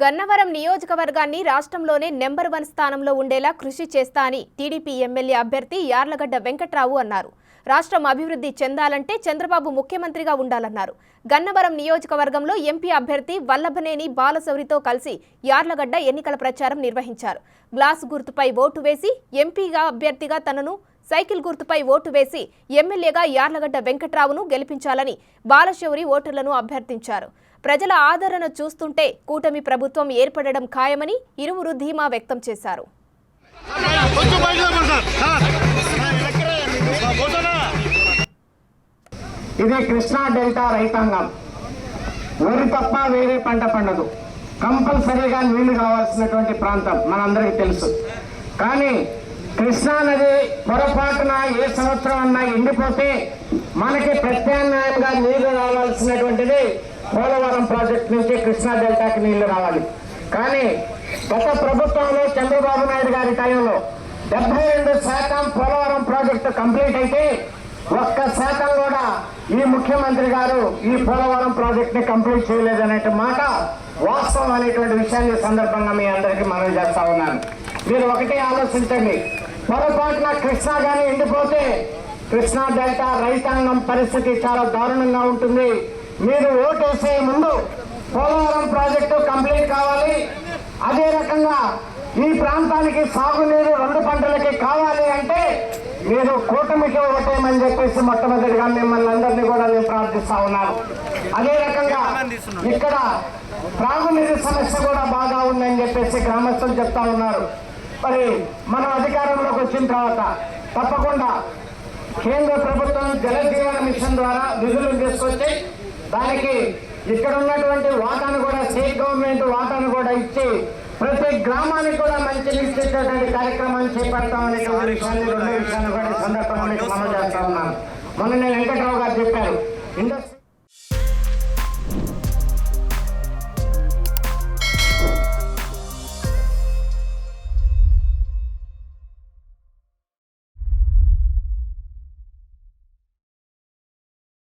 గన్నవరం నియోజకవర్గాన్ని రాష్ట్రంలోనే నెంబర్ 1 స్థానంలో ఉండేలా కృషి చేస్తా అని టీడీపీ ఎమ్మెల్యే అభ్యర్థి యార్లగడ్డ వెంకట్రావు అన్నారు. రాష్ట్రం అభివృద్ధి చెందాలంటే చంద్రబాబు ముఖ్యమంత్రిగా ఉండాలన్నారు. గన్నవరం నియోజకవర్గంలో ఎంపీ అభ్యర్థి వల్లభనేని బాలశౌరితో కలిసి యార్లగడ్డ ఎన్నికల ప్రచారం నిర్వహించారు. గ్లాస్ గుర్తుపై ఓటు వేసి ఎంపీగా అభ్యర్థిగా తనను, సైకిల్ గుర్తుపై ఓటు వేసి ఎమ్మెల్యేగా యార్లగడ్డ వెంకట్రావును గెలిపించాలని బాలశౌరి ఓటర్లను అభ్యర్థించారు. ప్రజల ఆదరణ చూస్తుంటే కూటమి ప్రభుత్వం ఏర్పడడం ఖాయమని ఇరువురు ధీమా వ్యక్తం చేశారు. ఇది కృష్ణా డెల్టా రైతాంగం. వరి తప్ప వేరే పంట పండదు. కంపల్సరీగా నీళ్లు కావాల్సినటువంటి ప్రాంతం మనందరికీ తెలుసు. కానీ కృష్ణా నది పొరపాటున ఏ సంవత్సరం అన్నా ఎండిపోతే మనకి ప్రత్యామ్నాయంగా నీళ్లు రావాల్సినటువంటిది పోలవరం ప్రాజెక్టు నుంచి కృష్ణా డెల్టాకి నీళ్లు రావాలి. కానీ గత ప్రభుత్వంలో చంద్రబాబు నాయుడు గారి టైంలో 72% పోలవరం ప్రాజెక్టు కంప్లీట్ అయితే 1% కూడా ఈ ముఖ్యమంత్రి గారు ఈ పోలవరం ప్రాజెక్ట్ని కంప్లీట్ చేయలేదనే మాట వాస్తవం అనేటువంటి విషయాన్ని సందర్భంగా మీ అందరికీ మనం చేస్తా ఉన్నాను. మీరు ఒకటే ఆలోచించండి, పొరపాటున కృష్ణా కానీ ఎండిపోతే కృష్ణా డెల్టా రైతాంగం పరిస్థితి చాలా దారుణంగా ఉంటుంది. మీరు ఓటేసే ముందు పోలవరం ప్రాజెక్టు కంప్లీట్ కావాలి, అదే రకంగా ఈ ప్రాంతానికి సాగునీరు 2 పంటలకి కావాలి అంటే మీరు కూటమికి ఓటేయమని చెప్పేసి మొట్టమొదటిగా మిమ్మల్ని అందరినీ కూడా నేను ప్రార్థిస్తా ఉన్నాను. అదే రకంగా ఇక్కడ త్రాగునీరు సమస్య కూడా బాగా ఉందని చెప్పేసి గ్రామస్తులు చెప్తా ఉన్నారు. మరి మనం అధికారంలోకి వచ్చిన తర్వాత తప్పకుండా కేంద్ర ప్రభుత్వం జలజీవన మిషన్ ద్వారా నిధులు తీసుకొచ్చి దానికి ఇక్కడ ఉన్నటువంటి వాటాను కూడా స్టేట్ గవర్నమెంట్ వాటాను కూడా ఇచ్చి ప్రతి గ్రామానికి కూడా మంచి ఇచ్చేటటువంటి కార్యక్రమాన్ని చేపడతామనేటువంటి విషయాన్ని 2 విషయాన్ని కూడా సందర్భంగా మనం చేస్తా ఉన్నాను. మొన్న నేను వెంకట్రావు గారు చెప్పారు,